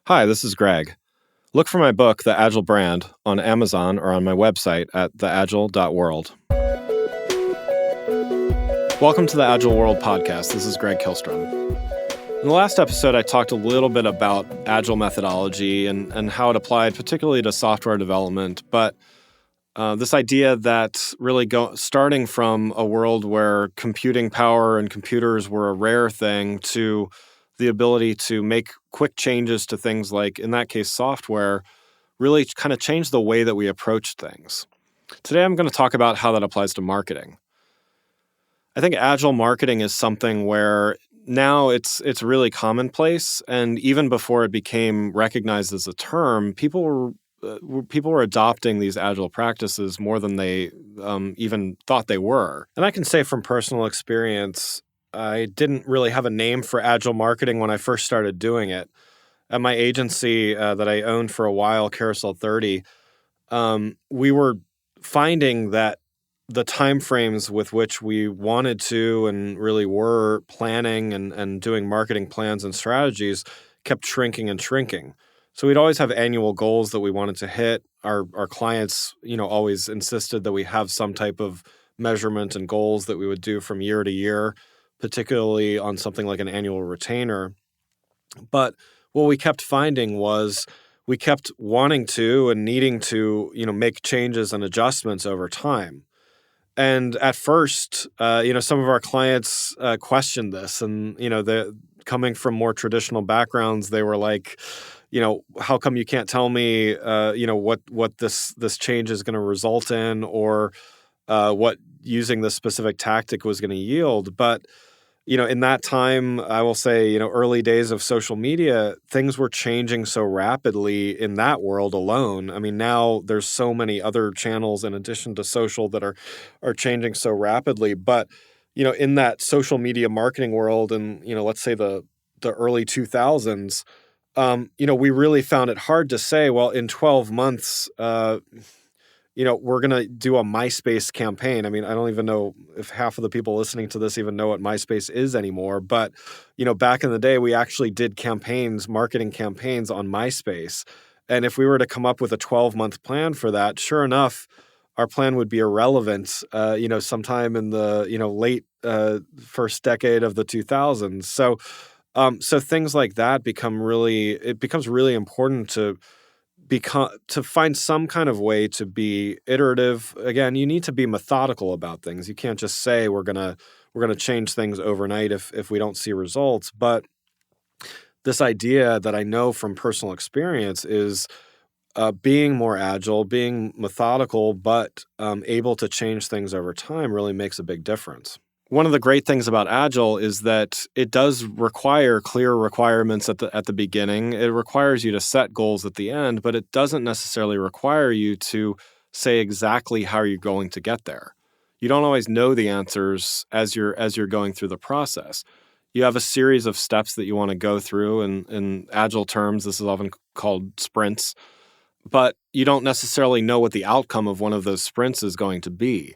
Hi, this is Greg. Look for my book, The Agile Brand, on Amazon or on my website at theagile.world. Welcome to the Agile World podcast. This is Greg Kihlstrom. In the last episode, I talked a little bit about Agile methodology and how it applied particularly to software development, but this idea that really starting from a world where computing power and computers were a rare thing to the ability to make quick changes to things like, in that case, software, really kind of changed the way that we approach things. Today, I'm going to talk about how that applies to marketing. I think Agile marketing is something where now it's really commonplace, and even before it became recognized as a term, people were adopting these Agile practices more than they even thought they were. And I can say from personal experience, I didn't really have a name for Agile marketing when I first started doing it. At my agency that I owned for a while, Carousel 30, we were finding that the timeframes with which we wanted to and really were planning and doing marketing plans and strategies kept shrinking and shrinking. So we'd always have annual goals that we wanted to hit. Our clients, always insisted that we have some type of measurement and goals that we would do from year to year, particularly on something like an annual retainer. But what we kept finding was we kept wanting to and needing to, make changes and adjustments over time. And at first, some of our clients questioned this, and they're coming from more traditional backgrounds. They were like, how come you can't tell me, what this change is going to result in, or what using this specific tactic was going to yield. But in that time, I will say, early days of social media, things were changing so rapidly in that world alone. I mean, now there's so many other channels in addition to social that are changing so rapidly. But, in that social media marketing world and, let's say the early 2000s, we really found it hard to say, well, in 12 months, we're going to do a MySpace campaign. I mean, I don't even know if half of the people listening to this even know what MySpace is anymore. But, back in the day, we actually did marketing campaigns on MySpace. And if we were to come up with a 12-month plan for that, sure enough, our plan would be irrelevant, sometime in the, late first decade of the 2000s. So things like that becomes really important to find some kind of way to be iterative. Again, you need to be methodical about things. You can't just say we're gonna change things overnight if we don't see results. But this idea that I know from personal experience is being more agile, being methodical, but able to change things over time really makes a big difference. One of the great things about Agile is that it does require clear requirements at the beginning. It requires you to set goals at the end, but it doesn't necessarily require you to say exactly how you're going to get there. You don't always know the answers as you're going through the process. You have a series of steps that you want to go through, and in Agile terms, this is often called sprints, but you don't necessarily know what the outcome of one of those sprints is going to be.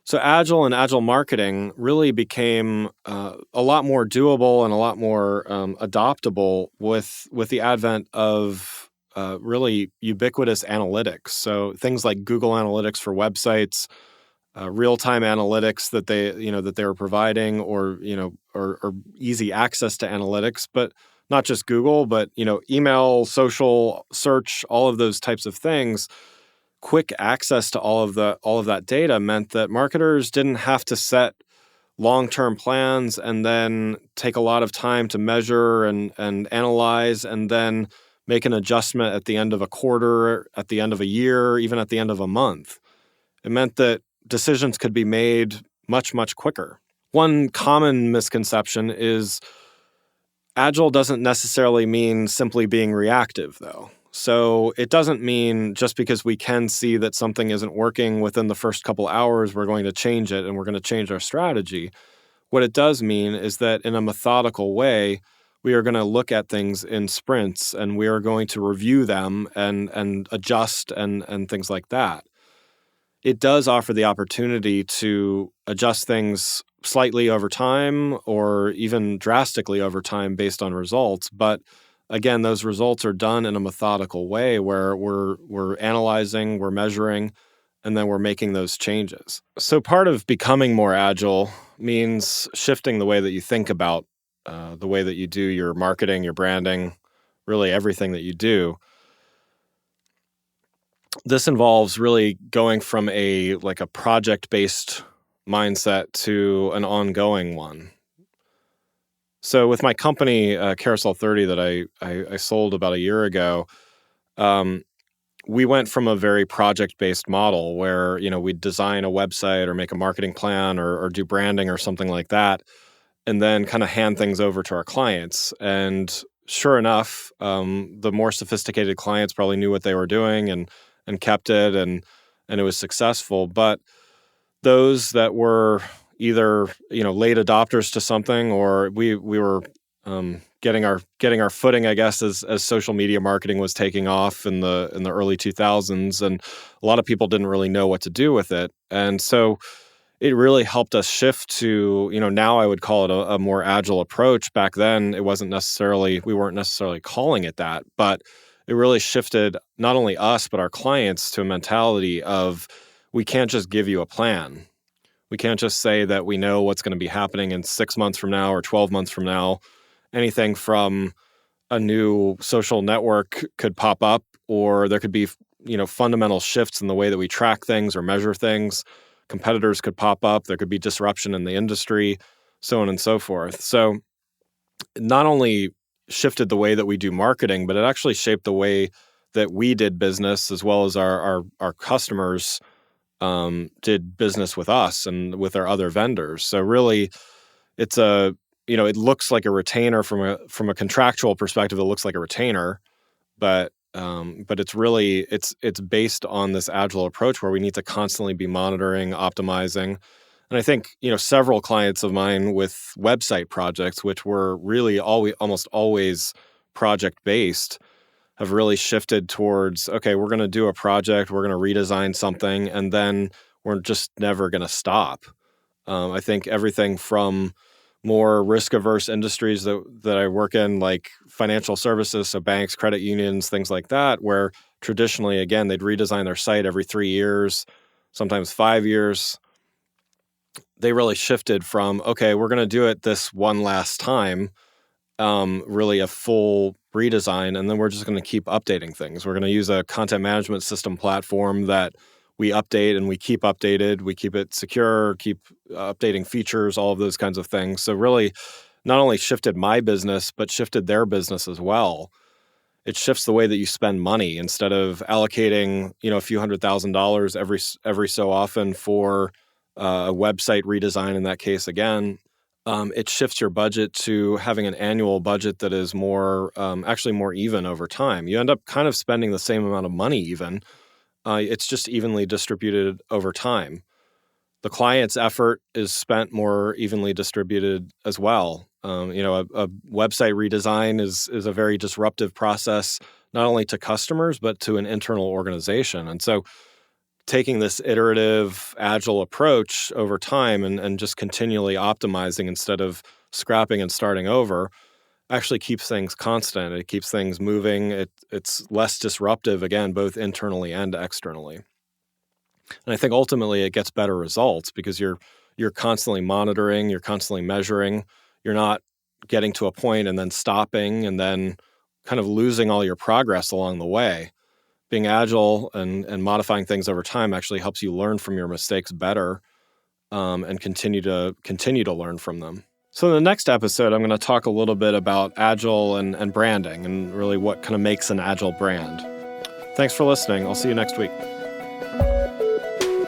So Agile and Agile marketing really became a lot more doable and a lot more adoptable with the advent of really ubiquitous analytics. So things like Google Analytics for websites, real-time analytics that they were providing, or easy access to analytics, but not just Google, but email, social, search, all of those types of things. Quick access to all of that data meant that marketers didn't have to set long-term plans and then take a lot of time to measure and analyze and then make an adjustment at the end of a quarter, at the end of a year, even at the end of a month. It meant that decisions could be made much, much quicker. One common misconception is Agile doesn't necessarily mean simply being reactive, though. So it doesn't mean just because we can see that something isn't working within the first couple hours, we're going to change it and we're going to change our strategy. What it does mean is that in a methodical way, we are going to look at things in sprints and we are going to review them and adjust and things like that. It does offer the opportunity to adjust things slightly over time or even drastically over time based on results, but again, those results are done in a methodical way where we're analyzing, we're measuring, and then we're making those changes. So part of becoming more agile means shifting the way that you think about the way that you do your marketing, your branding, really everything that you do. This involves really going from a project-based mindset to an ongoing one. So with my company, Carousel 30, that I sold about a year ago, we went from a very project-based model where, we'd design a website or make a marketing plan or do branding or something like that, and then kind of hand things over to our clients. And sure enough, the more sophisticated clients probably knew what they were doing and kept it, and it was successful. But those that were either late adopters to something, or we were getting our footing, I guess, as social media marketing was taking off in the early 2000s, and a lot of people didn't really know what to do with it. And so it really helped us shift to, now I would call it a more agile approach. Back then, we weren't necessarily calling it that, but it really shifted not only us, but our clients to a mentality of, we can't just give you a plan. We can't just say that we know what's going to be happening in 6 months from now or 12 months from now. Anything from a new social network could pop up, or there could be, fundamental shifts in the way that we track things or measure things. Competitors could pop up. There could be disruption in the industry, so on and so forth. So it not only shifted the way that we do marketing, but it actually shaped the way that we did business, as well as our customers did business with us and with our other vendors. So really, it's it looks like a retainer from a contractual perspective. It looks like a retainer, but it's really it's based on this agile approach where we need to constantly be monitoring, optimizing. And I think several clients of mine with website projects, which were really almost always project based, have really shifted towards, okay, we're going to do a project, we're going to redesign something, and then we're just never going to stop. I think everything from more risk-averse industries that I work in, like financial services, so banks, credit unions, things like that, where traditionally, again, they'd redesign their site every 3 years, sometimes 5 years. They really shifted from, okay, we're going to do it this one last time, really a full redesign, and then we're just going to keep updating things. We're going to use a content management system platform that we update and we keep updated. We keep it secure, keep updating features, all of those kinds of things. So really not only shifted my business, but shifted their business as well. It shifts the way that you spend money. Instead of allocating, a few $100,000 every so often for a website redesign, in that case again, it shifts your budget to having an annual budget that is actually more even over time. You end up kind of spending the same amount of money even. It's just evenly distributed over time. The client's effort is spent more evenly distributed as well. A website redesign is a very disruptive process, not only to customers, but to an internal organization. And so taking this iterative, agile approach over time and just continually optimizing instead of scrapping and starting over actually keeps things constant. It keeps things moving. It's less disruptive, again, both internally and externally. And I think ultimately it gets better results because you're constantly monitoring, you're constantly measuring. You're not getting to a point and then stopping and then kind of losing all your progress along the way. Being agile and modifying things over time actually helps you learn from your mistakes better and continue to learn from them. So in the next episode, I'm going to talk a little bit about Agile and branding and really what kind of makes an Agile brand. Thanks for listening. I'll see you next week.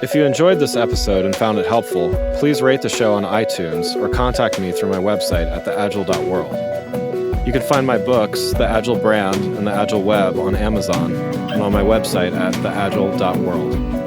If you enjoyed this episode and found it helpful, please rate the show on iTunes or contact me through my website at theagile.world. You can find my books, The Agile Brand and The Agile Web, on Amazon and on my website at theagile.world.